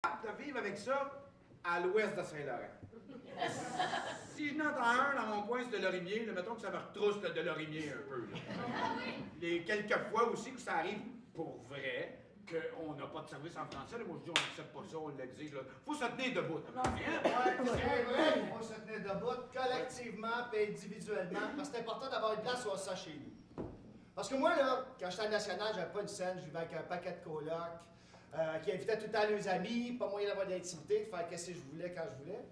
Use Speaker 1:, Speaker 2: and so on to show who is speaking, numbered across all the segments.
Speaker 1: de vivre avec ça à l'ouest de Saint-Laurent. Si je n'entends un dans mon coin, c'est de Lorimier, là, mettons que ça me retrousse le de Lorimier un peu. Là. Les quelques fois aussi que ça arrive pour vrai, qu'on n'a pas de service en français, là, moi je dis on n'accepte pas ça, on l'exige. Faut se tenir debout.
Speaker 2: Ouais, c'est vrai, il faut se tenir debout collectivement et individuellement, parce que c'est important d'avoir une place où on se sent chez nous. Parce que moi, là, quand j'étais à National, j'avais pas une scène, je vivais avec un paquet de colocs, qui invitaient tout le temps leurs amis, pas moyen d'avoir d'intimité, de faire ce que je voulais quand je voulais.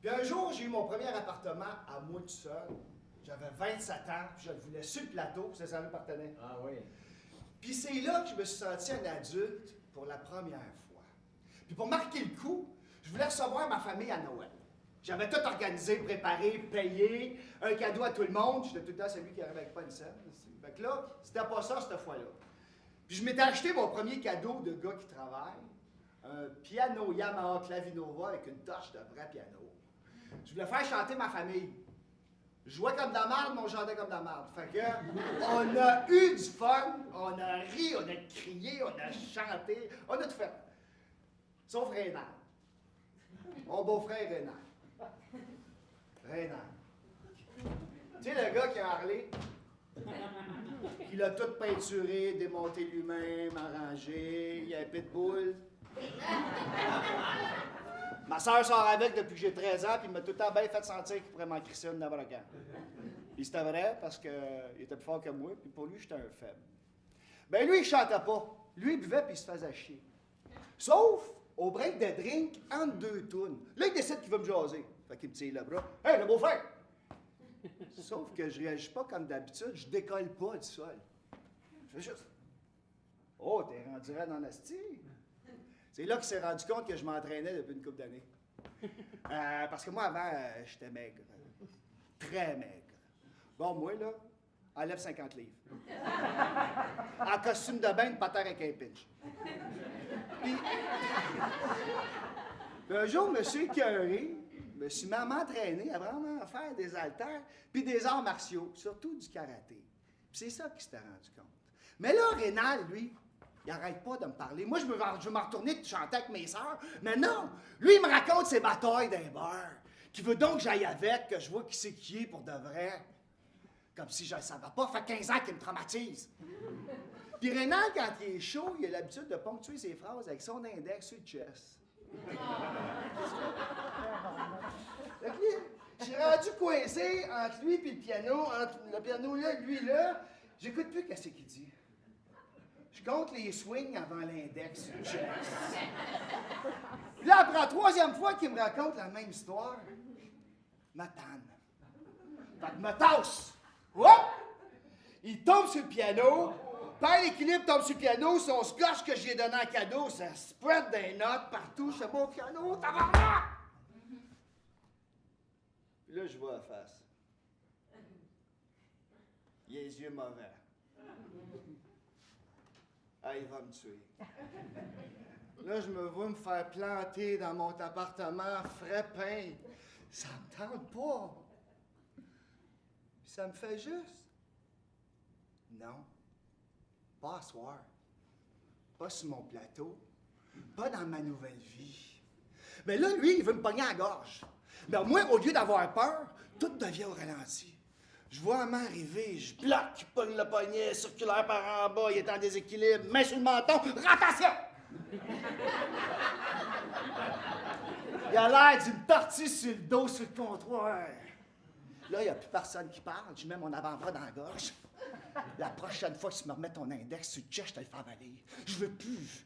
Speaker 2: Puis un jour, j'ai eu mon premier appartement à moi tout seul. J'avais 27 ans, puis je le voulais sur le plateau, puis ça m'appartenait.
Speaker 3: Ah oui.
Speaker 2: Puis c'est là que je me suis senti un adulte pour la première fois. Puis pour marquer le coup, je voulais recevoir ma famille à Noël. J'avais tout organisé, préparé, payé, un cadeau à tout le monde. J'étais tout le temps celui qui arrivait avec pas une scène. Fait que là, c'était pas ça cette fois-là. Puis je m'étais acheté mon premier cadeau de gars qui travaille, un piano Yamaha Clavinova avec une touche de vrai piano. Je voulais faire chanter ma famille. Je jouais comme de la merde, mais on chantait comme de la merde. Fait que, on a eu du fun, on a ri, on a crié, on a chanté, on a tout fait. Sauf Rénal. Mon beau-frère Rénal. Rénal. Tu sais, le gars qui a Harley, il a tout peinturé, démonté lui-même, arrangé, il a un pitbull. Ma soeur sort avec depuis que j'ai 13 ans, puis il m'a tout le temps bien fait sentir qu'il pourrait m'en crisser une n'importe quand. Puis c'était vrai parce qu'il était plus fort que moi, puis pour lui, j'étais un faible. Ben lui, il chantait pas. Lui, il buvait puis il se faisait chier. Sauf au break de drink entre deux tunes. Là, il décide qu'il veut me jaser. Fait qu'il me tire le bras. « Hey, le beau-frère! » Sauf que je réagis pas comme d'habitude, je décolle pas du sol. Je fais juste « Oh, t'es rendu raide en asti! » C'est là qu'il s'est rendu compte que je m'entraînais depuis une couple d'années. Parce que moi, avant, j'étais maigre. Très maigre. Bon, moi, là, enlève 50 livres. En costume de bain, de patin avec un pinch. Puis un jour, je me suis écœuré, je me suis mis à m'entraîner, à vraiment faire des haltères, puis des arts martiaux, surtout du karaté. Puis c'est ça qu'il s'était rendu compte. Mais là, Rénal, lui, il arrête pas de me parler. Moi, je veux m'en retourner de chanter avec mes sœurs. Mais non! Lui, il me raconte ses batailles d'un bar. Qui veut donc que j'aille avec, que je vois qui c'est qui est pour de vrai. Comme si je ne savais pas. Ça fait 15 ans qu'il me traumatise. Puis Rénal, quand il est chaud, il a l'habitude de ponctuer ses phrases avec son index sur le chest. Fait que là, je suis rendu coincé entre lui et le piano, entre le piano là, lui là. J'écoute plus qu'est-ce qu'il dit. Je compte les swings avant l'index sur le chest. Puis là, après la troisième fois qu'il me raconte la même histoire, ma tanne. Fait que me tasse. Hop! Il tombe sur le piano, perd l'équilibre, tombe sur le piano, son scotch que j'ai donné en cadeau, ça spread des notes partout sur mon piano, tabarnak! Puis là, je vois la face. Il a les yeux mauvais. Ah, il va me tuer. Là, je me vois me faire planter dans mon appartement frais peint. Ça me tente pas. Puis ça me fait juste. Non. Pas à soir. Pas sur mon plateau. Pas dans ma nouvelle vie. Mais là, lui, il veut me pogner à la gorge. Mais moi, au lieu d'avoir peur, tout devient au ralenti. Je vois un main arriver, je bloque, pogne le poignet, circulaire par en bas, il est en déséquilibre, main sur le menton, rotation! Il a l'air d'une partie sur le dos, sur le comptoir. Là, il n'y a plus personne qui parle, je mets mon avant-bras dans la gorge. La prochaine fois que tu me remets ton index sur le chest, je te le fais avaler. Je veux plus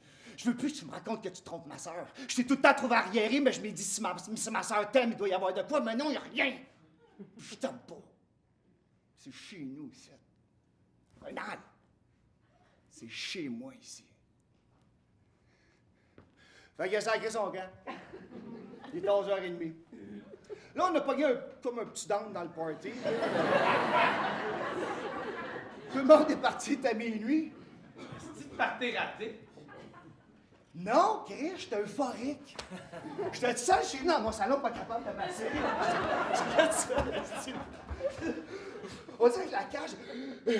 Speaker 2: que tu me racontes que tu trompes ma soeur. Je t'ai tout le temps trouvé arriéré, mais je m'ai dit, si ma soeur t'aime, il doit y avoir de quoi, mais non, il n'y a rien. Je t'aime pas. C'est chez nous, ici. Rénal, c'est chez moi, ici. Fait qu'il a sacré son camp. Il est 11h30. Là, on a pogné comme un petit down dans le party. Tout le monde est parti à minuit.
Speaker 3: C'est-tu de party raté?
Speaker 2: Non, Chris, j'étais euphorique. J'étais tout seul chez nous dans mon salon, pas capable de passer. J'étais tout seul. On dirait que la cage. Puis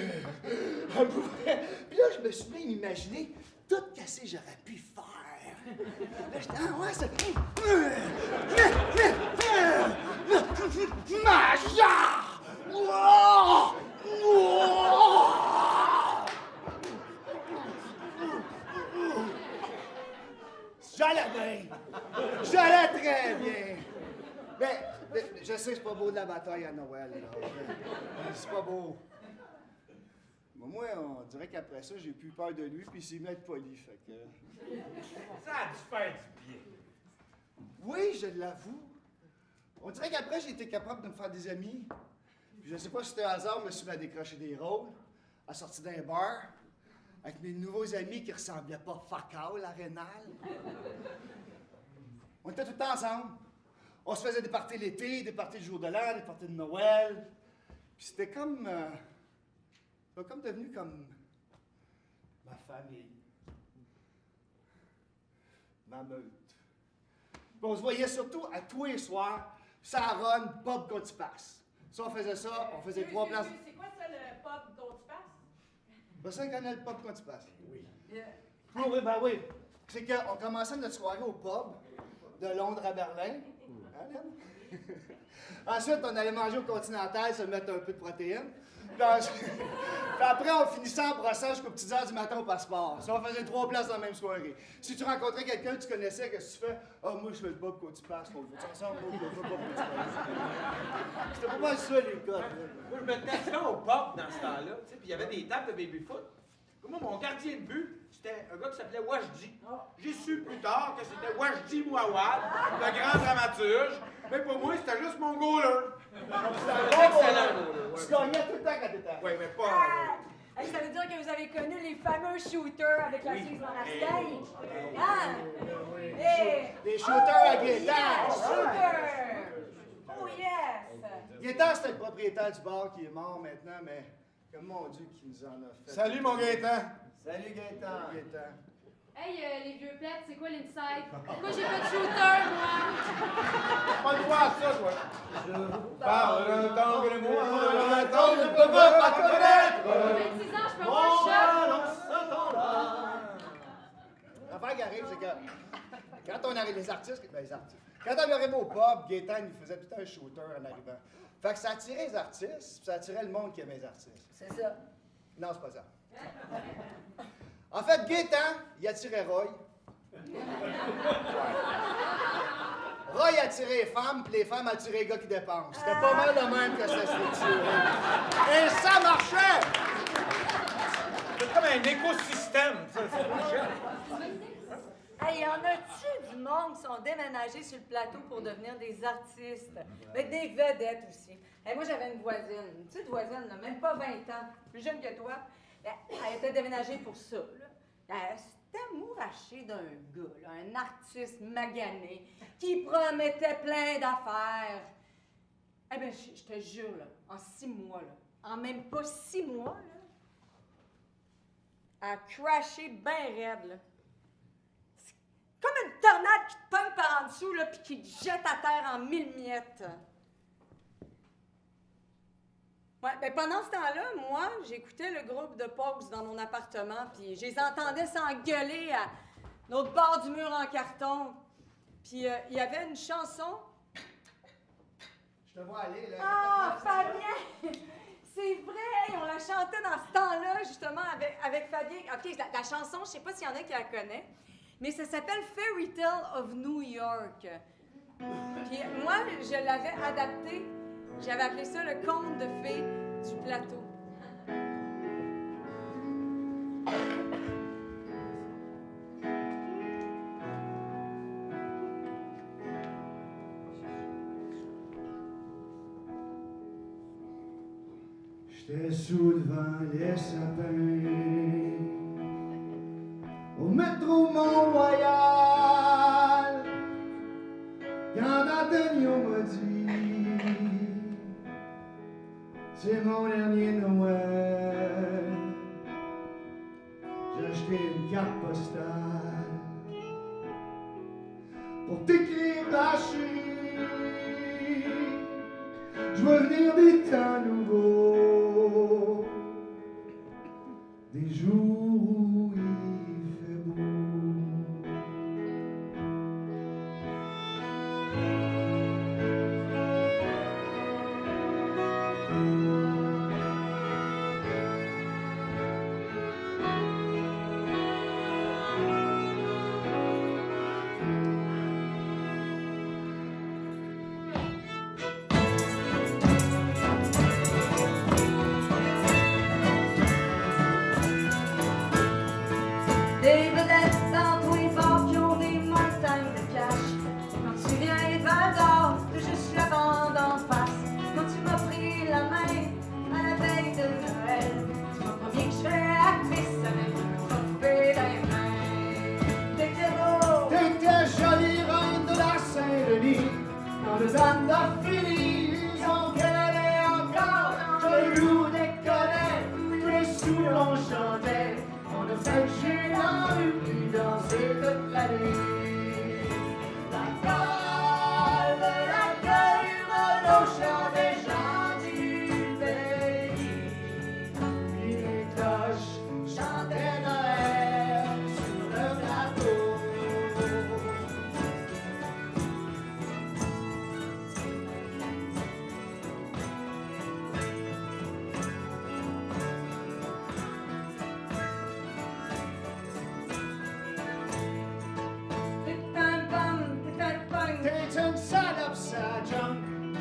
Speaker 2: là, je me suis mis à m'imaginer tout ce que j'aurais pu faire. Là, j'étais, ah ouais, c'est... Major! Wow! Wow! J'allais bien. J'allais très bien. Mais je sais que c'est pas beau de la bataille à Noël. Là. C'est pas beau. Mais moi, on dirait qu'après ça, j'ai plus peur de lui, puis il s'est mis à être poli. Fait que...
Speaker 3: Ça a dû faire du bien.
Speaker 2: Oui, je l'avoue. On dirait qu'après, j'ai été capable de me faire des amis. Puis je sais pas si c'était un hasard, je me suis mis à décrocher des rôles, à sortir d'un bar, avec mes nouveaux amis qui ressemblaient pas fuck all à Rénal. On était tout le temps ensemble. On se faisait des parties l'été, des parties le jour de l'an, des parties de Noël. Puis c'était comme... comme devenu comme... ma famille. Ma meute. Puis on se voyait surtout à tous les soirs, ça run, pub quand tu passes. Ça, on faisait ça, on faisait 3 places.
Speaker 4: C'est quoi ça, le pub dont tu passes?
Speaker 2: Ben ça, connaît le pub quand tu passes.
Speaker 1: Oui.
Speaker 2: Oui, ben oui. C'est qu'on commençait notre soirée au pub de Londres à Berlin. Hein, Lynn? Ensuite, on allait manger au Continental, se mettre un peu de protéines. Puis après, on finissait en brossant jusqu'aux petites heures du matin au passeport. Ça, on faisait 3 places dans la même soirée. Si tu rencontrais quelqu'un que tu connaissais, qu'est-ce que tu fais? Ah, moi, je fais le pub quand tu passes. On le fait ensemble, moi, je le fais pas quand tu passes. C'était pas mal ça, les gars.
Speaker 3: Moi, je me tenais souvent au pub dans ce temps-là, tu sais, puis il y avait des tables de baby-foot. Puis moi, mon gardien de but, c'était un gars qui s'appelait Wajdi. J'ai su plus tard que c'était Wajdi Mouawad, le grand dramaturge. Mais pour moi, c'était juste mon goaler.
Speaker 2: Tu gagnais tout le temps quand t'étais.
Speaker 1: Oui, mais pas.
Speaker 4: Ah! Hey, ça veut dire que vous avez connu les fameux shooters avec la cheese dans la stage. Ah! Hey!
Speaker 2: Les shooters à
Speaker 4: Yeah!
Speaker 2: Gaétan.
Speaker 4: Shooter! Oh yes!
Speaker 2: Gaétan, c'était le propriétaire du bar qui est mort maintenant, mais comme mon Dieu qui nous en a fait.
Speaker 1: Salut, mon Gaétan.
Speaker 2: Salut Gaétan. Gaétan.
Speaker 5: Hey, les vieux pets, c'est quoi l'inside? Pourquoi j'ai pas de shooter, moi?
Speaker 1: Pas le droit à ça, toi. Parle un temps que le mot, un temps que
Speaker 2: ne peut pas connaître.
Speaker 5: 26 ans, je peux avoir un shot.
Speaker 2: L'affaire qui arrive, c'est que quand on arrive, les artistes, quand on arrive au pub, Gaétan, il faisait tout un shooter en arrivant. Fait que ça attirait les artistes, puis ça attirait le monde qui aimait les artistes.
Speaker 4: C'est ça.
Speaker 2: Non, c'est pas ça. En fait, Gaétan, il attirait Roy. Roy attirait les femmes, puis les femmes attiraient les gars qui dépensent. C'était pas mal de même que ça se structurait. Et ça marchait!
Speaker 3: C'est comme un écosystème, ça marchait.
Speaker 4: Hey, y en a-tu du monde qui sont déménagés sur le plateau pour devenir des artistes? Mais des vedettes aussi. Hey, moi, j'avais une voisine, une petite voisine, là, même pas 20 ans, plus jeune que toi. Elle était déménagée pour ça, là. Elle s'était mourachée d'un gars, là, un artiste magané, qui promettait plein d'affaires. Eh bien, je te jure, là, en 6 mois, là, en même pas 6 mois, là, elle a crashé bien raide, là. Comme une tornade qui te pogne par en dessous, là, puis qui te jette à terre en 1000 miettes. Ouais, ben pendant ce temps-là, moi, j'écoutais le groupe de Pogues dans mon appartement, puis je les entendais s'engueuler à l'autre bord du mur en carton. Puis il y avait une chanson.
Speaker 2: Je te vois aller, là.
Speaker 4: Ah, Fabien! C'est vrai! On la chantait dans ce temps-là, justement, avec Fabien. OK, la chanson, je sais pas s'il y en a qui la connaissent, mais ça s'appelle Fairy Tale of New York. Puis moi, je l'avais adapté. J'avais appelé ça le conte de fées du plateau.
Speaker 2: J'étais sous devant les sapins, au métro Mont-Royal, quand Antonio m'a dit c'est mon dernier Noël. J'ai acheté une carte postale pour t'écrire ma chérie. Je veux venir des temps nouveaux, des jours où il fait beau.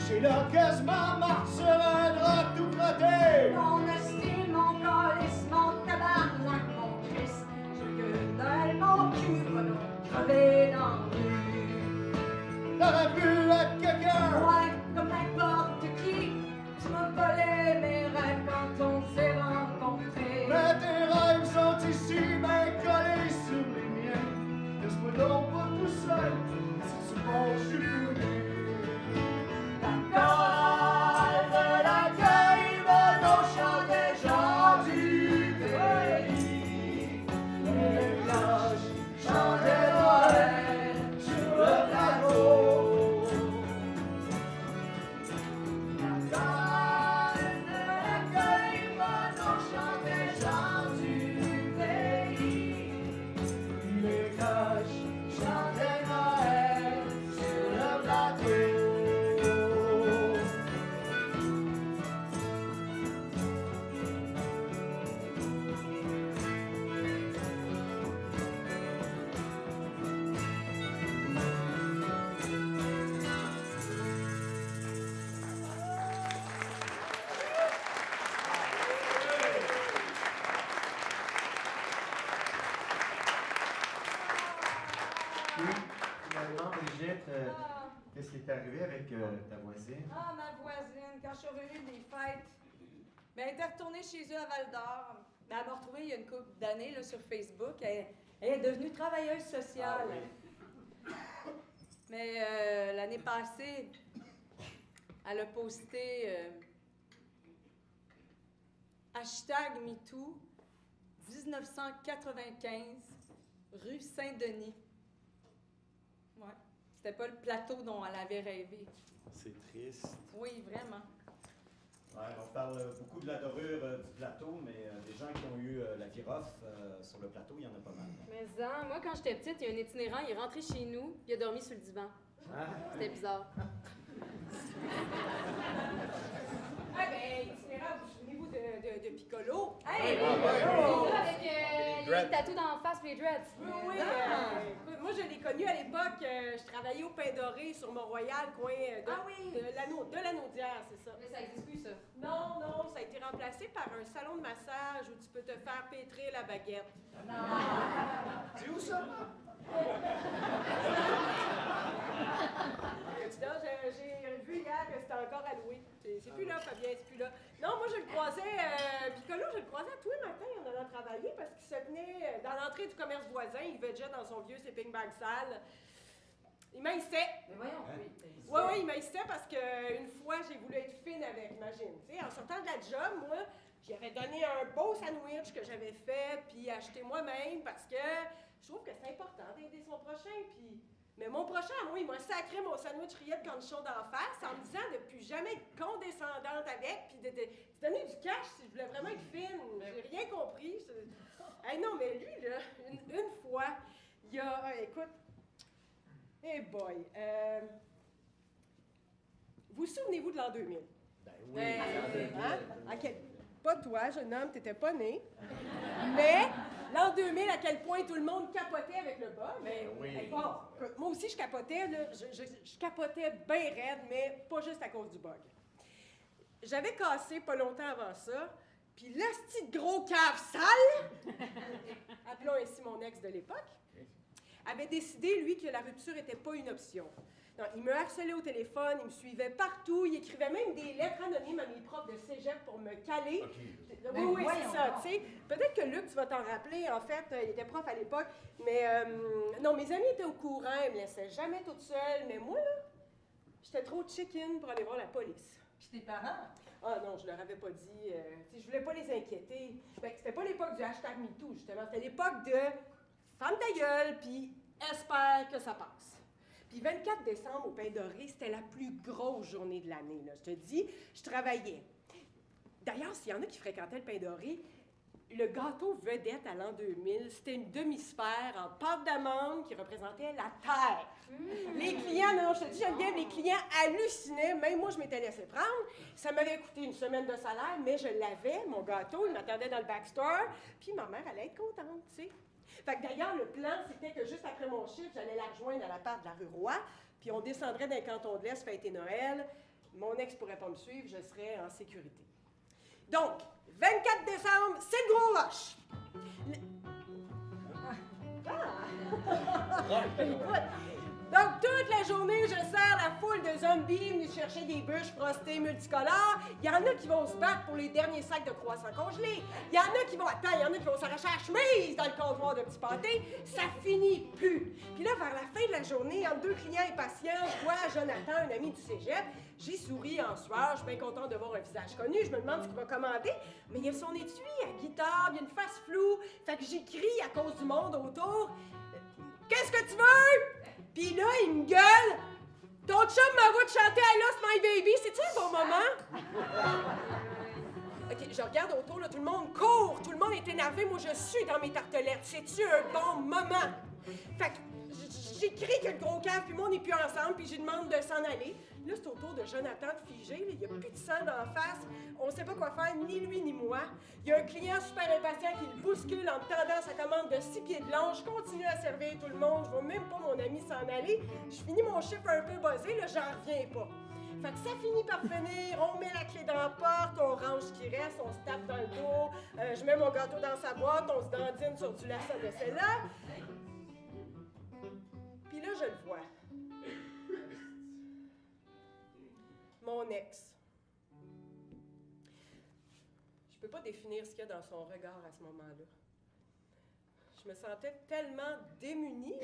Speaker 2: C'est là quasiment marre sur un drap tout crotté.
Speaker 4: Mon hostile, mon calice, mon tabarnak, mon Christ. J'ai que dalle, mon cul, va donc crever dans le rue.
Speaker 2: T'aurais pu être quelqu'un.
Speaker 4: Ouais, comme n'importe qui. Tu m'as volé mes rêves quand on s'est rencontrés.
Speaker 2: Mais tes rêves sont ici, ben collés sur les miens. Laisse-moi donc pas tout seul, si tu penses je suis fourré. La colle de l'accueil va nous chanter gens du pays. Les cloches chantaient Noël sur le plateau. La colle de l'accueil va nous chanter gens du pays. Les cloches chantaient Noël sur le plateau.
Speaker 6: Oui, finalement, Brigitte, qu'est-ce qui est arrivé avec ta voisine?
Speaker 4: Ah, ma voisine, quand je suis revenue des fêtes, ben, elle était retournée chez eux à Val-d'Or. Ben, elle m'a retrouvée il y a une couple d'années là, sur Facebook. Elle est devenue travailleuse sociale. Mais l'année passée, elle a posté hashtag MeToo 1995 rue Saint-Denis. Ouais. C'était pas le plateau dont elle avait rêvé.
Speaker 6: C'est triste.
Speaker 4: Oui, vraiment.
Speaker 7: Ouais, on parle beaucoup de la dorure du plateau, mais des gens qui ont eu la viroff sur le plateau, il y en a pas mal.
Speaker 5: Mais moi, quand j'étais petite, il y a un itinérant, il est rentré chez nous, il a dormi sur le divan. C'était bizarre.
Speaker 8: Ah ben, itinérant, vous souvenez-vous de Piccolo?
Speaker 4: Hey!
Speaker 5: Avec les tatous d'en face et les dreads.
Speaker 8: Oui, écoute, moi je l'ai connu à l'époque, je travaillais au Pain Doré sur Mont-Royal, coin de la Naudière, c'est ça.
Speaker 5: Mais ça existe plus, ça.
Speaker 8: Non, ça a été remplacé par un salon de massage où tu peux te faire pétrer la baguette.
Speaker 2: C'est où ça?
Speaker 8: Non, j'ai vu hier que c'était encore à louer. C'est plus là, Fabien, c'est plus là. Non, moi, je le croisais, Piccolo, je le croisais tous les matins en allant travailler parce qu'il se tenait dans l'entrée du commerce voisin. Il vegeait dans son vieux sleeping bag sale. Il m'haïssait.
Speaker 4: Mais voyons,
Speaker 8: Oui, il m'haïssait parce qu'une fois, j'ai voulu être fine avec, imagine. Tu sais, en sortant de la job, moi, j'y avais donné un beau sandwich que j'avais fait puis acheté moi-même parce que je trouve que c'est important d'aider son prochain. Puis... Mais mon prochain, moi, il m'a sacré mon sandwich rillette de cornichon d'en face en me disant de plus jamais être condescendante avec puis de donner du cash si je voulais vraiment être fine. J'ai rien compris. Hey, non, mais lui, là, une fois, il a... écoute... Hey boy! Vous souvenez-vous de l'an 2000?
Speaker 7: Ben oui,
Speaker 8: Hein? Pas toi, jeune homme, t'étais pas né. Mais l'an 2000, à quel point tout le monde capotait avec le bug.
Speaker 7: Ben oui.
Speaker 8: Hey, bon, écoute, moi aussi, je capotais, là. Je capotais bien raide, mais pas juste à cause du bug. J'avais cassé pas longtemps avant ça, puis l'asti de gros cave sale, appelons ainsi mon ex de l'époque, avait décidé, lui, que la rupture était pas une option. Non, il me harcelait au téléphone, il me suivait partout, il écrivait même des lettres anonymes à mes profs de cégep pour me caler. Oui, c'est ça, tu sais. Peut-être que Luc, tu vas t'en rappeler, en fait, il était prof à l'époque, mais non, mes amis étaient au courant, ils me laissaient jamais toute seule, mais moi, là, j'étais trop chicken pour aller voir la police.
Speaker 4: Puis tes parents?
Speaker 8: Ah non, je leur avais pas dit, tu sais, je voulais pas les inquiéter. Ben, c'était pas l'époque du hashtag MeToo, justement, c'était l'époque de « ferme ta gueule, puis espère que ça passe ». Puis 24 décembre, au Pain Doré, c'était la plus grosse journée de l'année, là. Je te dis, je travaillais. D'ailleurs, s'il y en a qui fréquentaient le Pain Doré, le gâteau vedette à l'an 2000, c'était une demi-sphère en pâte d'amande qui représentait la Terre. Les clients, non, je te dis, Geneviève, les clients hallucinaient. Même moi, je m'étais laissé prendre. Ça m'avait coûté une semaine de salaire, mais je l'avais, mon gâteau, il m'attendait dans le backstore. Puis ma mère allait être contente, tu sais. Fait que d'ailleurs, le plan, c'était que juste après mon chiffre, j'allais la rejoindre à la part de la rue Roy, puis on descendrait d'un canton de l'Est fêter Noël. mon ex pourrait pas me suivre, je serais en sécurité. Donc, 24 décembre, c'est le gros rush. Donc, toute la journée, je sers la foule de zombies venus chercher des bûches frostées multicolores. Il y en a qui vont se battre pour les derniers sacs de croissants congelés. Il y en a qui vont... Attends, il y en a qui vont s'arracher la chemise dans le comptoir de petits pâtés. Ça finit plus. Puis là, vers la fin de la journée, entre deux clients impatients, je vois Jonathan, un ami du cégep. J'ai souri en sueur, je suis bien contente de voir un visage connu. Je me demande ce qu'il va commander. Mais il y a son étui à guitare, il y a une face floue. Fait que j'écris à cause du monde autour. Qu'est-ce que tu veux? Pis là, il me gueule. Ton chum m'envoie de chanter I Lost My Baby. C'est-tu un bon moment? OK, je regarde autour, là, tout le monde court. Tout le monde est énervé. Moi, je suis dans mes tartelettes. C'est-tu un bon moment? Fait que j'écris que le gros cave, puis moi, on n'est plus ensemble, puis je lui demande de s'en aller. Là, c'est au tour de Jonathan de figer. Il n'y a plus de sang d'en face. On ne sait pas quoi faire, ni lui ni moi. Il y a un client super impatient qui le bouscule en me tendant sa commande de 6 pieds de long. Je continue à servir tout le monde. Je vois même pas mon ami s'en aller. Je finis mon chiffre un peu buzzé. Là, j'en reviens pas. Fait que ça finit par finir. On met la clé dans la porte, on range ce qui reste, on se tape dans le dos. Je mets mon gâteau dans sa boîte, on se dandine sur du lacet de celle-là. Puis là, je le vois. Mon ex. Je peux pas définir ce qu'il y a dans son regard à ce moment-là. Je me sentais tellement démunie.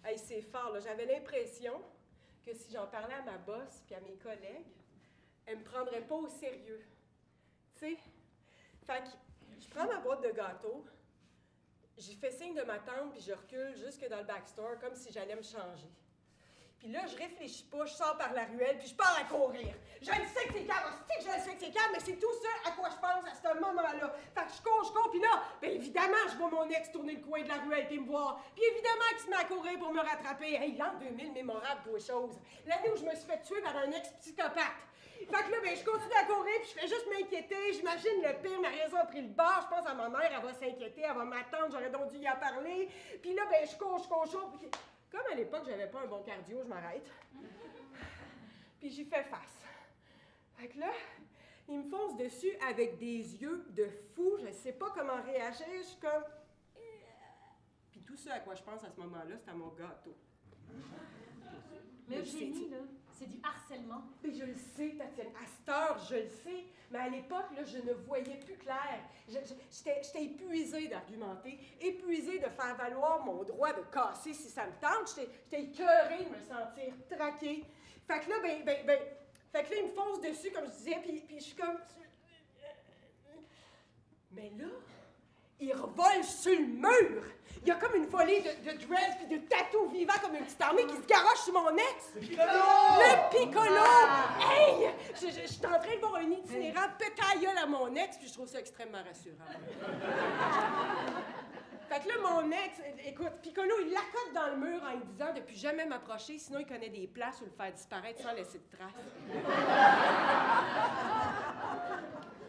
Speaker 8: Hey, c'est fort, là. J'avais l'impression que si j'en parlais à ma boss puis à mes collègues, elle me prendrait pas au sérieux. Tu sais? Fait que je prends ma boîte de gâteaux, j'y fais signe de m'attendre puis je recule jusque dans le backstore comme si j'allais me changer. Puis là, je réfléchis pas, je sors par la ruelle, puis je pars à courir. Je le sais que c'est calme, je le sais que c'est calme, mais c'est tout ça à quoi je pense à ce moment-là. Fait que je cours, puis là, bien évidemment, je vois mon ex tourner le coin de la ruelle puis me voir. Puis évidemment qu'il se met à courir pour me rattraper. Hey, l'an 2000, mémorable, deux choses. L'année où je me suis fait tuer par un ex-psychopathe. Fait que là, ben, je continue à courir, puis je fais juste m'inquiéter. J'imagine le pire, ma raison a pris le bord. Je pense à ma mère, elle va s'inquiéter, elle va m'attendre, j'aurais donc dû y en parler. Puis là, ben, je cours, puis... Comme à l'époque, j'avais pas un bon cardio, je m'arrête. Puis j'y fais face. Fait que là, il me fonce dessus avec des yeux de fou. Je sais pas comment réagir. Je suis comme... Puis tout ça à quoi je pense à ce moment-là, c'est à mon gâteau.
Speaker 9: Mais Eugénie, là, c'est du harcèlement.
Speaker 8: Mais je le sais, Tatiana. À cette heure, je le sais. Mais à l'époque, là, je ne voyais plus clair. J'étais épuisée d'argumenter, épuisée de faire valoir mon droit de casser si ça me tente. J'étais écœurée de me sentir traquée. Fait que là, fait que là, il me fonce dessus, comme je disais, puis je suis comme... Mais là, il revole sur le mur. Il y a comme une volée de dreads puis de tatous vivants comme une petite armée qui se garoche sur mon ex. Le Piccolo! Hey! Je suis en train de voir un itinérant péter la gueule à mon ex, puis je trouve ça extrêmement rassurant. Fait que là, mon ex, écoute, Piccolo, il l'accote dans le mur en lui disant de plus jamais m'approcher, sinon il connaît des places où le faire disparaître sans laisser de traces.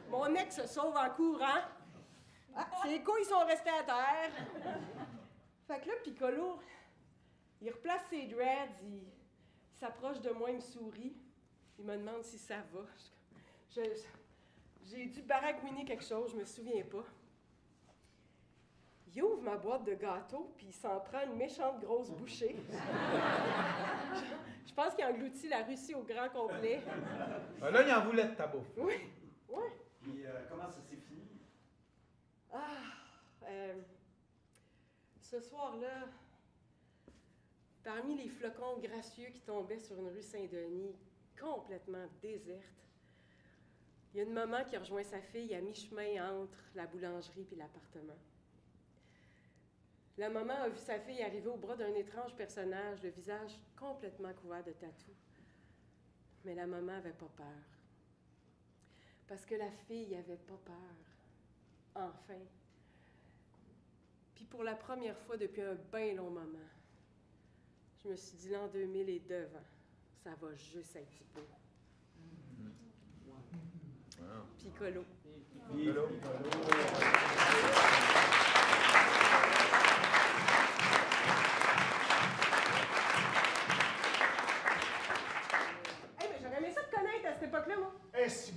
Speaker 8: Mon ex se sauve en courant. Ses couilles sont restées à terre. Fait que là, Piccolo, il replace ses dreads, il s'approche de moi, il me sourit. Il me demande si ça va. J'ai dû baragouiner quelque chose, je me souviens pas. Il ouvre ma boîte de gâteaux, puis il s'en prend une méchante grosse bouchée. Je pense qu'il engloutit la Russie au grand complet.
Speaker 3: Ben là, il en voulait de ta bouffe.
Speaker 8: Oui.
Speaker 7: Puis comment ça s'est fini?
Speaker 8: Ce soir-là, parmi les flocons gracieux qui tombaient sur une rue Saint-Denis, complètement déserte, il y a une maman qui a rejoint sa fille à mi-chemin entre la boulangerie et l'appartement. La maman a vu sa fille arriver au bras d'un étrange personnage, le visage complètement couvert de tatous. Mais la maman avait pas peur. Parce que la fille avait pas peur. Enfin. Puis pour la première fois depuis un bien long moment, je me suis dit, l'an 2000 est devant. Ça va juste être beau. Piccolo.
Speaker 3: Piccolo.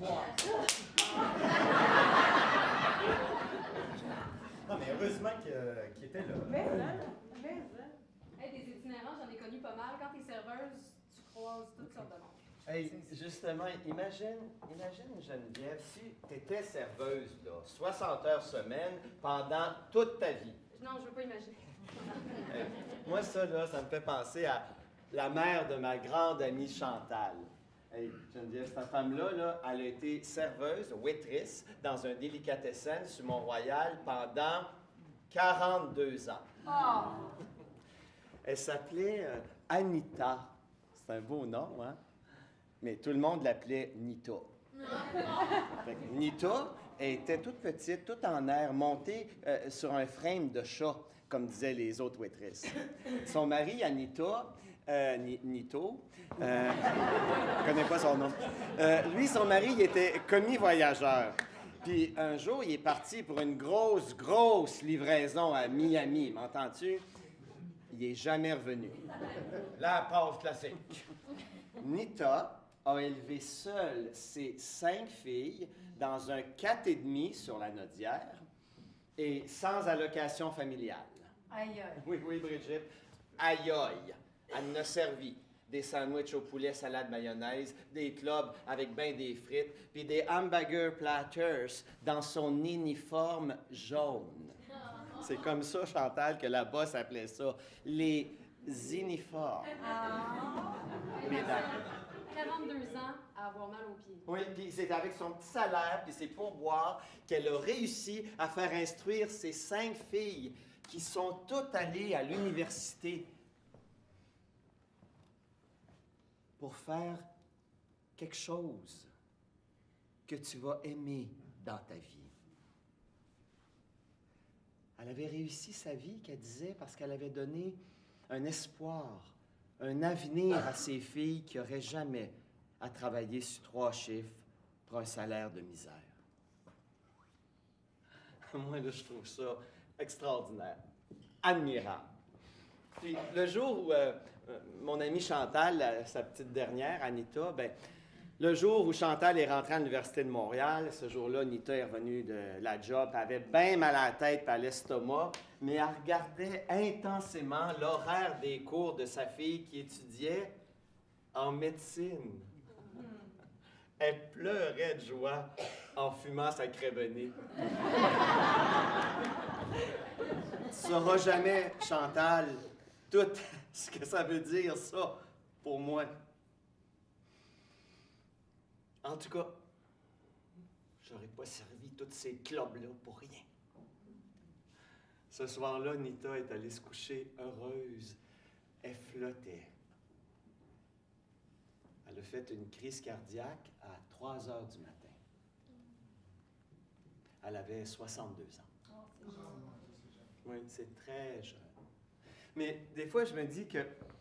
Speaker 4: boire.
Speaker 7: Non, mais heureusement qu'il était là.
Speaker 8: Mais, hein?
Speaker 5: Hey, des itinérants, j'en ai connu pas mal. Quand t'es serveuse, tu croises toutes sortes de monde.
Speaker 10: Hey, justement, imagine Geneviève, si tu étais serveuse, là, 60 heures semaine, pendant toute ta vie.
Speaker 5: Non, je veux pas imaginer.
Speaker 10: Hey, moi, ça me fait penser à la mère de ma grande amie Chantal. Hey, Geneviève, cette femme-là, là, elle a été serveuse, waitress, dans un délicatessen sur Mont-Royal pendant 42 ans.
Speaker 4: Oh!
Speaker 10: Elle s'appelait Anita. C'est un beau nom, hein? Mais tout le monde l'appelait Nita. Fait que Nita, elle était toute petite, toute en air, montée sur un frame de chat, comme disaient les autres waitresses. Son mari, Anita, Nito, je connais pas son nom. Lui, son mari, il était commis voyageur. Puis un jour, il est parti pour une grosse livraison à Miami, m'entends-tu? Il est jamais revenu. La pause classique. Nita a élevé seule ses 5 filles dans un 4,5 sur la Nodière et sans allocation familiale.
Speaker 4: Aïe, aïe.
Speaker 10: Oui, Brigitte. Aïe, aïe. Elle nous a servi des sandwichs au poulet, salade, mayonnaise, des clubs avec ben des frites, puis des hamburger platters dans son uniforme jaune. C'est comme ça, Chantal, que la boss appelait ça. Les uniformes. Mesdames.
Speaker 5: 42 ans à avoir mal aux pieds.
Speaker 10: Oui, puis c'est avec son petit salaire puis ses pourboires qu'elle a réussi à faire instruire ses 5 filles qui sont toutes allées à l'université pour faire quelque chose que tu vas aimer dans ta vie. Elle avait réussi sa vie, qu'elle disait, parce qu'elle avait donné un espoir, un avenir à ses filles qui n'auraient jamais à travailler sur 3 chiffres pour un salaire de misère. Moi, là, je trouve ça extraordinaire, admirable. Puis, le jour où mon amie Chantal, sa petite dernière, Anita, ben, le jour où Chantal est rentrée à l'Université de Montréal, ce jour-là, Anita est revenue de la job, elle avait bien mal à la tête et à l'estomac, mais elle regardait intensément l'horaire des cours de sa fille qui étudiait en médecine. Elle pleurait de joie en fumant sa crébenée. Tu ne sauras jamais, Chantal, tout ce que ça veut dire, ça, pour moi. En tout cas, j'aurais pas servi tous ces clubs-là pour rien. Ce soir-là, Nita est allée se coucher heureuse. Elle flottait. Elle a fait une crise cardiaque à 3 heures du matin. Elle avait 62 ans. Oui, c'est très jeune. Mais des fois, je me dis que,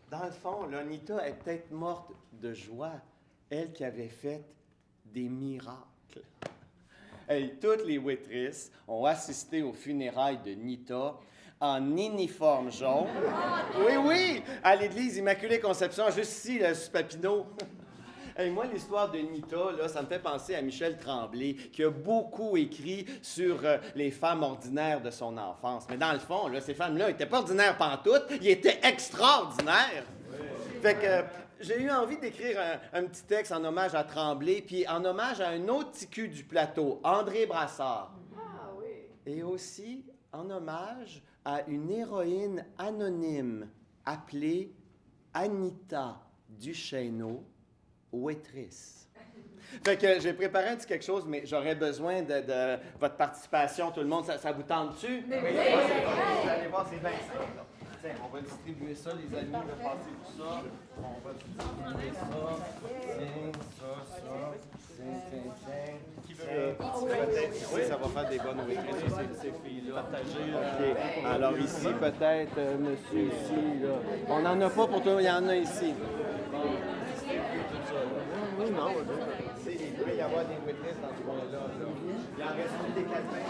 Speaker 10: dans le fond, là, Nita est peut-être morte de joie. Elle qui avait fait des miracles. Hey, toutes les waitresses ont assisté aux funérailles de Nita en uniforme jaune. Oui, à l'église Immaculée Conception, juste ici, là, sur Papineau. Hey, moi, l'histoire de Nita, là, ça me fait penser à Michel Tremblay, qui a beaucoup écrit sur les femmes ordinaires de son enfance. Mais dans le fond, là, ces femmes-là n'étaient pas ordinaires pantoute, ils étaient extraordinaires. Fait que j'ai eu envie d'écrire un petit texte en hommage à Tremblay, puis en hommage à un autre ticu du plateau, André Brassard.
Speaker 8: Ah oui.
Speaker 10: Et aussi en hommage à une héroïne anonyme appelée Anita Duchesneau, waitress. Fait que j'ai préparé un petit quelque chose, mais j'aurais besoin de votre participation, tout le monde. Ça vous tente-tu?
Speaker 4: Mais oui!
Speaker 10: Vous allez voir, c'est bien simple. Là. Tiens, on va distribuer ça, les amis, on va passer tout ça. On va distribuer ça. Tiens. Qui veut? Oui, ça va faire des bonnes waitresses, ces filles-là. Partager. OK. Alors ici, peut-être, monsieur ici, là. On n'en a pas pour tout, il y en a ici. Oui, non. Il peut y avoir des waitresses dans ce coin-là. Il en reste des calepins.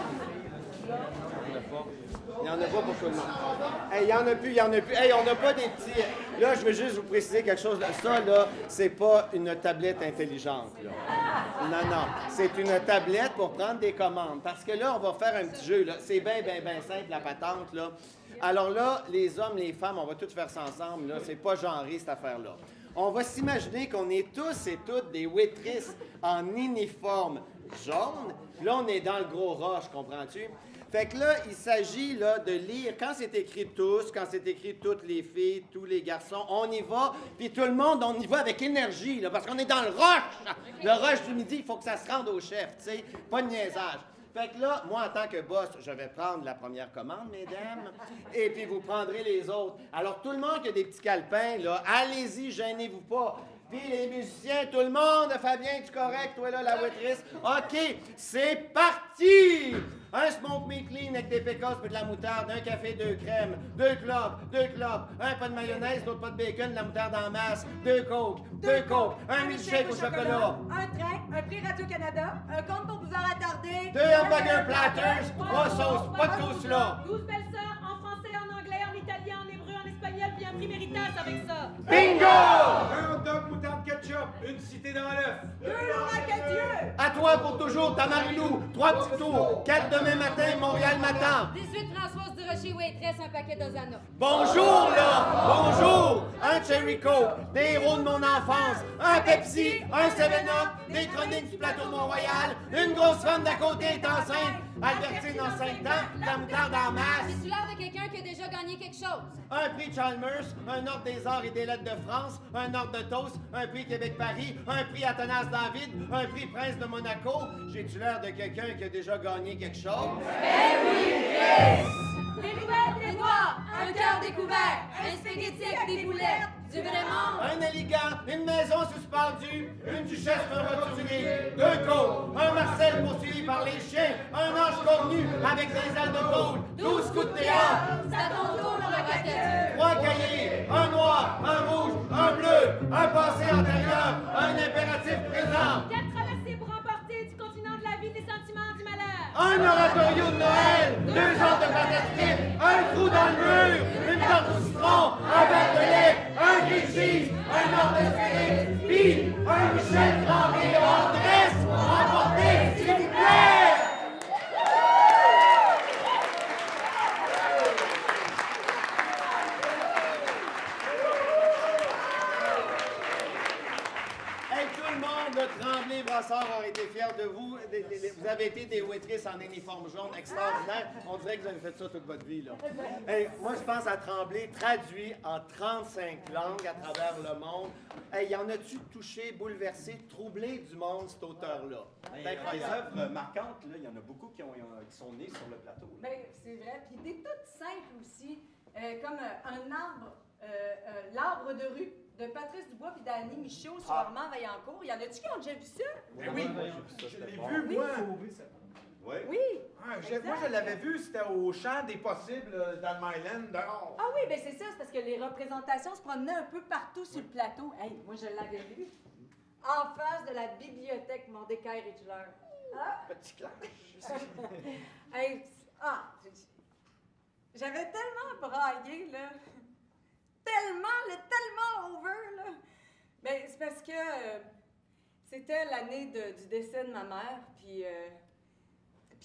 Speaker 10: Il n'y en a pas pour tout le monde. Hey, il n'y en a plus. Hey, on n'a pas des petits... Là, je veux juste vous préciser quelque chose. Ça, là, c'est pas une tablette intelligente, là. Non. C'est une tablette pour prendre des commandes. Parce que là, on va faire un petit jeu. Là. C'est bien simple, la patente. Là. Alors là, les hommes, les femmes, on va tous faire ça ensemble. Là. C'est pas genré, cette affaire-là. On va s'imaginer qu'on est tous et toutes des waitrices en uniforme jaune. Puis là, on est dans le gros rush, comprends-tu? Fait que là, il s'agit là, de lire, quand c'est écrit tous, quand c'est écrit toutes les filles, tous les garçons, on y va, puis tout le monde, on y va avec énergie, là, parce qu'on est dans le rush! Le rush du midi, il faut que ça se rende au chef, tu sais, pas de niaisage. Fait que là, moi, en tant que boss, je vais prendre la première commande, mesdames, et puis vous prendrez les autres. Alors, tout le monde qui a des petits calepins, là, allez-y, gênez-vous pas. Puis les musiciens, tout le monde, Fabien, tu correct, toi là, la waitress? OK, c'est parti! Un smoke meat clean avec des pécosses et de la moutarde, un café, 2 crèmes, 2 clopes, un pas de mayonnaise, l'autre pas de bacon, de la moutarde en masse, 2 coke, un milkshake au chocolat,
Speaker 4: un train, un prix Radio-Canada, un compte pour vous en attarder,
Speaker 10: 2 hamburger platters, 3 sauces, pas de sauce là.
Speaker 9: 12 belles sœurs, en français, en anglais, en italien, en hébreu, en espagnol, puis un prix Méritas avec ça.
Speaker 10: Bingo!
Speaker 3: Un hot dog moutarde ketchup, une cité dans l'œuf.
Speaker 8: 2 Laurent Cadieux.
Speaker 10: À toi pour toujours, ta Marilou, 3 petits tours, 4 demain matin, Montréal matin.
Speaker 5: 18 Françoise Durocher, waitress, un paquet d'Ozana.
Speaker 10: Bonjour, là! Bonjour! Un Cherry Coke, des héros de mon enfance, un Pepsi, un 7-Up, des chroniques du plateau de Mont-Royal, une grosse femme d'à côté est enceinte, Albertine en 5 ans, la moutarde en masse,
Speaker 5: C'est-tu l'air de quelqu'un qui a déjà gagné quelque chose?
Speaker 10: un prix Chalmers, un ordre des arts et des lettres de France, un ordre de toast, un prix Québec-Paris, un prix Athanas David, un prix Prince de Monaco. J'ai-tu l'air de quelqu'un qui a déjà gagné quelque chose?
Speaker 5: Des nouvelles, des noirs, un cœur découvert, un spaghetti avec des boulettes, du vrai monde.
Speaker 10: Un élégant, une maison suspendue, une duchesse retournée, 2 côtes, un Marcel poursuivi par les chiens, un ange connu avec des ailes de tôle, 12 coups de théâtre,
Speaker 5: C'est à ton tour, Laurent Cadieux.
Speaker 10: 3 cahiers, un noir, un rouge, un bleu, un passé antérieur, un impératif présent,
Speaker 9: 4 traversées pour emporter du continent de la vie, des sentiments, du malheur.
Speaker 10: un oratorio de Noël, 2 heures de fantastique, un trou dans le mur, une tarte au citron, un verre de lait, un grilled cheese, un ordre de Félix, puis un Michel Tremblay hors dresse, emporté, s'il vous plaît! Hey, tout le monde de Tremblay-Brassard a été fiers de vous. Vous avez été des waitrices en uniforme jaune extraordinaire. On dirait que vous avez fait ça toute votre vie, là. Hey, moi, je pense à Tremblay, traduit en 35 langues à travers le monde. Hey, y en a-tu touché, bouleversé, troublé du monde, cet auteur-là? C'est
Speaker 7: Des
Speaker 10: incroyable.
Speaker 7: œuvres marquantes, là, il y en a beaucoup qui sont nées sur le plateau. là.
Speaker 4: Ben, c'est vrai. Puis des toutes simples aussi, comme un arbre, l'arbre de rue de Patrice Dubois puis d'Annie Michaud sur Armand Vaillancourt. Y en a-tu qui ont déjà vu ça?
Speaker 1: Ben oui, je l'ai vu, moi.
Speaker 4: Oui.
Speaker 1: Ah, moi, je l'avais vu, c'était au champ des possibles dans le Myland, dehors.
Speaker 4: Ah oui, ben c'est ça, c'est parce que les représentations se promenaient un peu partout sur le plateau. Hey, moi, je l'avais vu. En face de la bibliothèque Mordecai-Richler. Ah!
Speaker 1: Petit clash.
Speaker 4: Hey, j'avais tellement braillé, là. Tellement over, là. Ben, c'est parce que c'était l'année du décès de ma mère, puis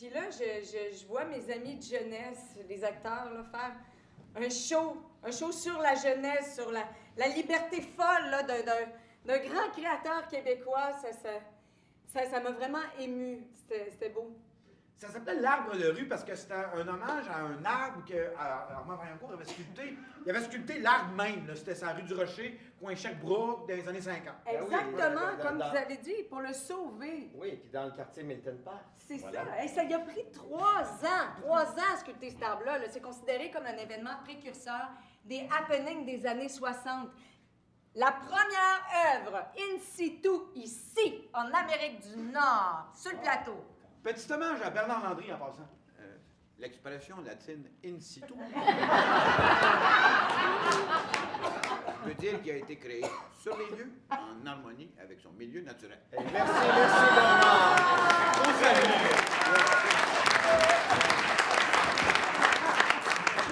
Speaker 4: là, je vois mes amis de jeunesse, les acteurs, là, faire un show sur la jeunesse, sur la liberté folle, là, d'un grand créateur québécois. Ça m'a vraiment émue. C'était beau.
Speaker 1: Ça s'appelait l'arbre de rue parce que c'était un hommage à un arbre que Armand Vaillancourt avait sculpté. Il avait sculpté l'arbre même. là. C'était sa rue du Rocher, coin Sherbrooke, dans les années 50.
Speaker 4: Exactement, comme vous avez dit, pour le sauver.
Speaker 10: Oui, puis dans le quartier Milton Park.
Speaker 4: C'est ça. Hey, ça y a pris 3 ans. 3 ans à sculpter cet arbre-là. Là. C'est considéré comme un événement précurseur des happenings des années 60. La première œuvre in situ, ici, en Amérique du Nord, sur le plateau.
Speaker 1: Petit hommage à Bernard Landry en passant. L'expression latine in situ veut dire qu'il a été créé sur les lieux, en harmonie avec son milieu naturel.
Speaker 10: Merci Bernard.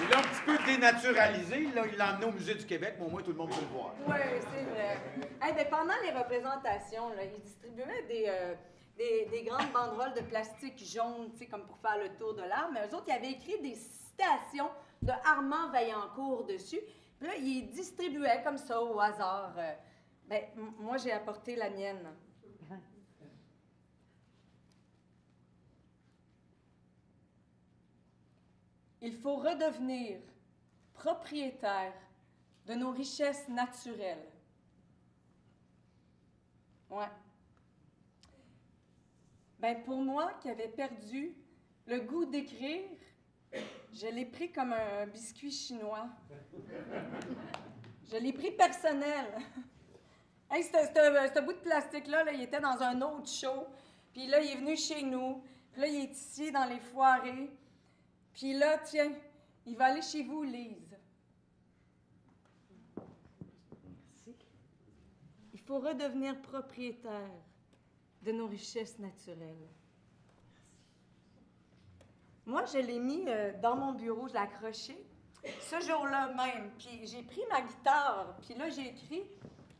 Speaker 1: Il l'a un petit peu dénaturalisé, là, il l'a emmené au Musée du Québec, mais au moins tout le monde peut le voir.
Speaker 4: Oui, c'est vrai. Hey, ben, pendant les représentations, là, ils distribuaient des grandes banderoles de plastique jaune, tu sais, comme pour faire le tour de l'arbre. Mais eux autres, ils avaient écrit des citations de Armand Vaillancourt dessus. Puis là, ils distribuaient comme ça au hasard. Moi, j'ai apporté la mienne. Il faut redevenir propriétaire de nos richesses naturelles. Ouais. Pour moi, qui avais perdu le goût d'écrire, je l'ai pris comme un biscuit chinois. Je l'ai pris personnel. Hey, ce bout de plastique-là, il était dans un autre show. Puis là, il est venu chez nous. Puis là, il est ici, dans les foirées. Puis là, tiens, il va aller chez vous, Lise. Merci. Il faut redevenir propriétaire de nos richesses naturelles. Moi, je l'ai mis dans mon bureau, je l'ai accroché, ce jour-là même. Puis j'ai pris ma guitare, puis là, j'ai écrit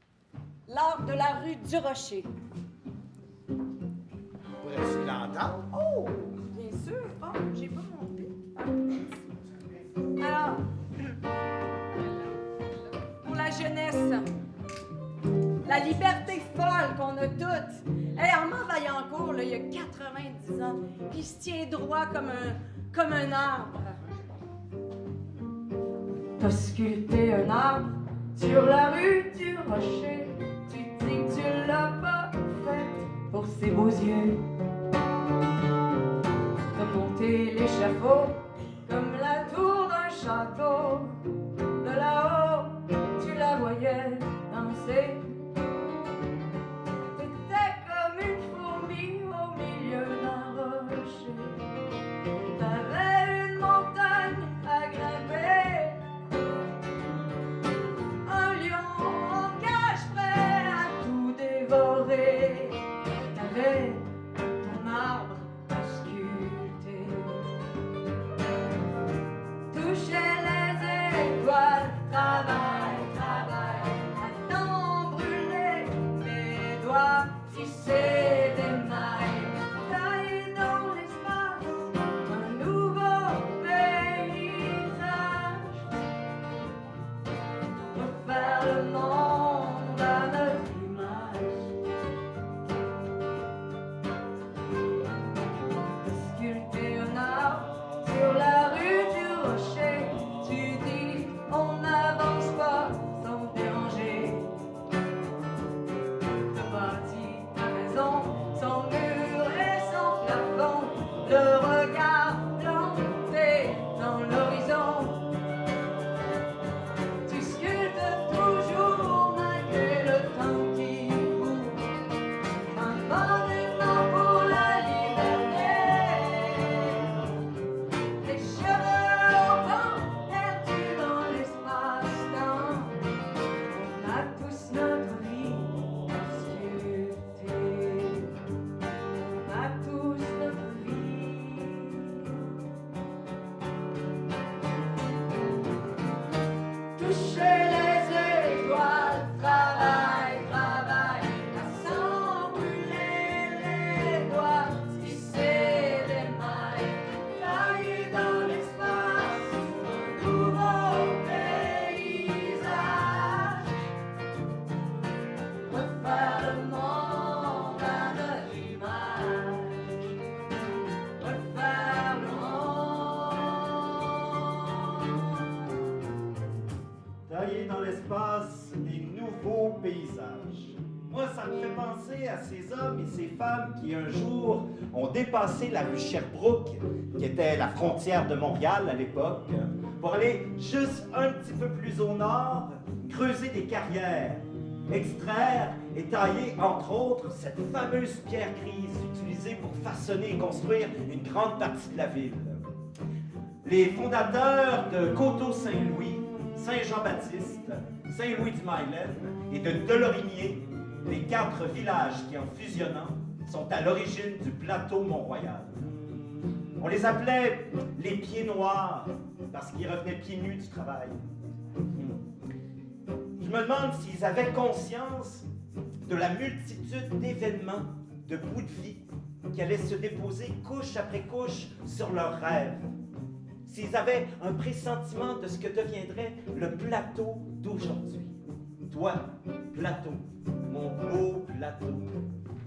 Speaker 4: « L'art de la rue du Rocher ».
Speaker 2: Pourrais-tu l'entendre?
Speaker 4: Oh, bien sûr. Oh, j'ai pas mon pied. Alors, pour la jeunesse, la liberté folle qu'on a toutes. Hey, Armand Vaillancourt, là, il a 90 ans, puis il se tient droit comme un arbre. T'as sculpté un arbre sur la rue du Rocher. Tu dis que tu l'as pas fait pour ses beaux yeux. T'as monté l'échafaud comme la tour d'un château. De là-haut, tu la voyais danser. T'étais comme une fourmi au milieu d'un rocher. T'avais une montagne à grimper. Un lion en cage prêt à tout dévorer. T'avais ton arbre à sculpter. Touchais les étoiles, travail, travail, à t'en brûler les doigts, tisser des mailles, tailler dans l'espace un nouveau paysage, refaire le monde à notre image. Sculpter un arbre sur la rue du Rocher. Tu dis, on n'avance pas sans déranger. T'as bâti ta maison sans mur et sans plafond, le regard planté dans l'horizon. Tu sculptes toujours malgré le temps qui court, un monument pour la liberté. Les cheveux au vent, perdus dans l'espace-temps, on a tous notre vie à sculpter. On a tous notre vie. Toucher les étoiles, travail, travail, à s'en brûler les doigts, tisser des mailles, tailler dans l'espace un nouveau paysage, refaire le monde à notre image, refaire le monde.
Speaker 7: Tailler dans l'espace des nouveaux paysages. Moi, ça me fait penser à ces hommes et ces femmes qui, un jour, ont dépassé la rue Sherbrooke, qui était la frontière de Montréal à l'époque, pour aller juste un petit peu plus au nord, creuser des carrières, extraire et tailler, entre autres, cette fameuse pierre grise utilisée pour façonner et construire une grande partie de la ville. Les fondateurs de Coteau-Saint-Louis, Saint-Jean-Baptiste, Saint-Louis-du-Mylène et de Delorimier, les 4 villages qui, en fusionnant, sont à l'origine du plateau Mont-Royal. On les appelait les pieds noirs parce qu'ils revenaient pieds nus du travail. Je me demande s'ils avaient conscience de la multitude d'événements de bouts de vie qui allaient se déposer couche après couche sur leurs rêves. S'ils avaient un pressentiment de ce que deviendrait le plateau d'aujourd'hui. Toi, plateau, mon beau plateau.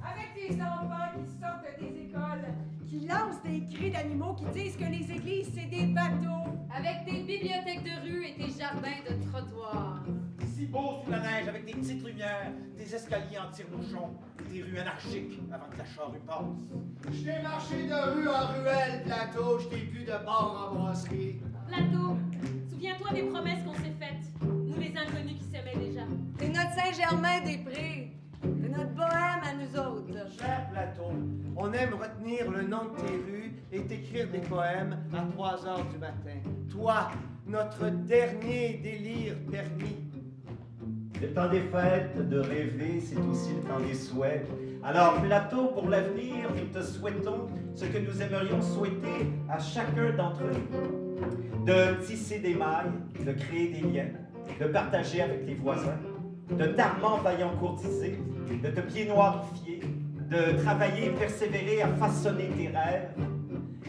Speaker 8: Avec des enfants qui sortent des écoles, qui lancent des cris d'animaux, qui disent que les églises, c'est des bateaux.
Speaker 5: Avec des bibliothèques de rue et des jardins de trottoirs.
Speaker 3: Si beau sous la neige, avec des petites lumières, des escaliers en tire-bouchon, des rues anarchiques avant que la charrue passe.
Speaker 2: Je t'ai marché de rue en ruelle, plateau, je t'ai vu de bar en brasserie.
Speaker 9: Plateau, souviens-toi des promesses qu'on s'est faites, nous les inconnus qui s'aimaient déjà.
Speaker 4: C'est notre Saint-Germain-des-Prés. C'est notre bohème à nous autres.
Speaker 10: Cher Platon, on aime retenir le nom de tes rues et t'écrire des poèmes à 3 heures du matin. Toi, notre dernier délire permis.
Speaker 7: Le temps des fêtes, de rêver, c'est aussi le temps des souhaits. Alors, Plateau, pour l'avenir, nous te souhaitons ce que nous aimerions souhaiter à chacun d'entre nous. De tisser des mailles, de créer des liens, de partager avec les voisins, de t'armant vaillant courtiser, de te pieds noirs fier, de travailler et persévérer à façonner tes rêves.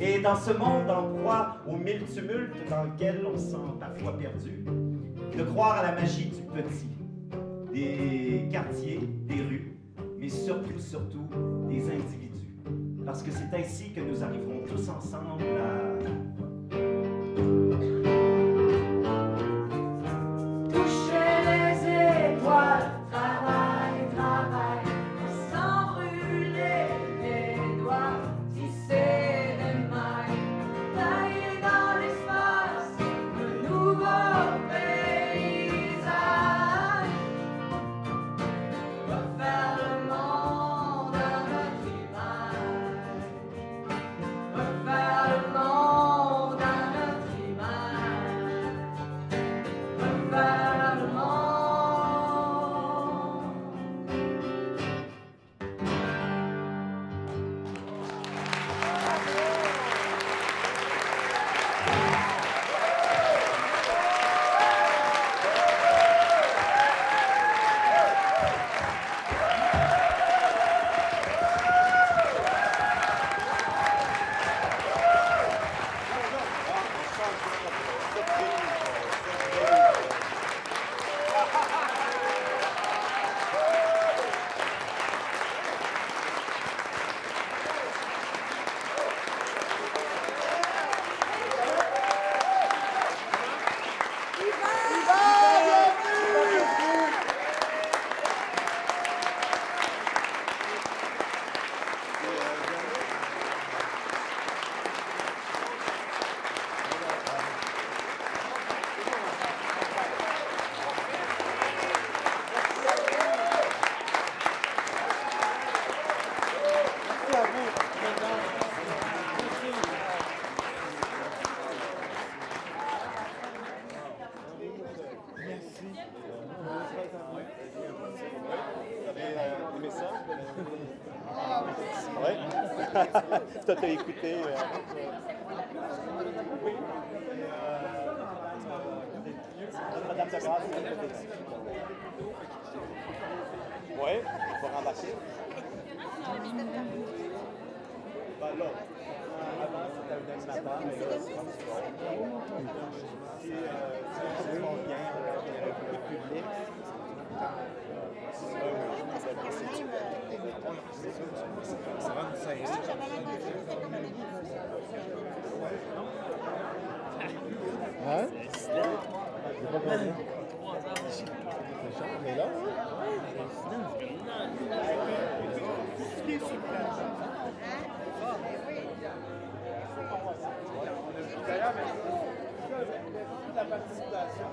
Speaker 7: Et dans ce monde en proie aux 1000 tumultes dans lequel on se sent parfois perdu, de croire à la magie du petit, des quartiers, des rues, mais surtout des individus. Parce que c'est ainsi que nous arriverons tous ensemble à
Speaker 4: Toucher les étoiles, travail, sans brûler les doigts, tisser des mailles, tailler dans l'espace, un nouveau paysage, refaire le monde à notre image, refaire le monde à notre image, refaire le monde.
Speaker 10: Toi, t'as écouté. Oui. Madame de Grasse. Oui, il faut rembarquer. Ben là, avant, c'était un animateur, mais là, c'est comme ça. Si les choses vont bien, il y a beaucoup de public. Ça va nous servir. Hein? J'ai pas compris. Mais là,
Speaker 3: D'ailleurs, la participation,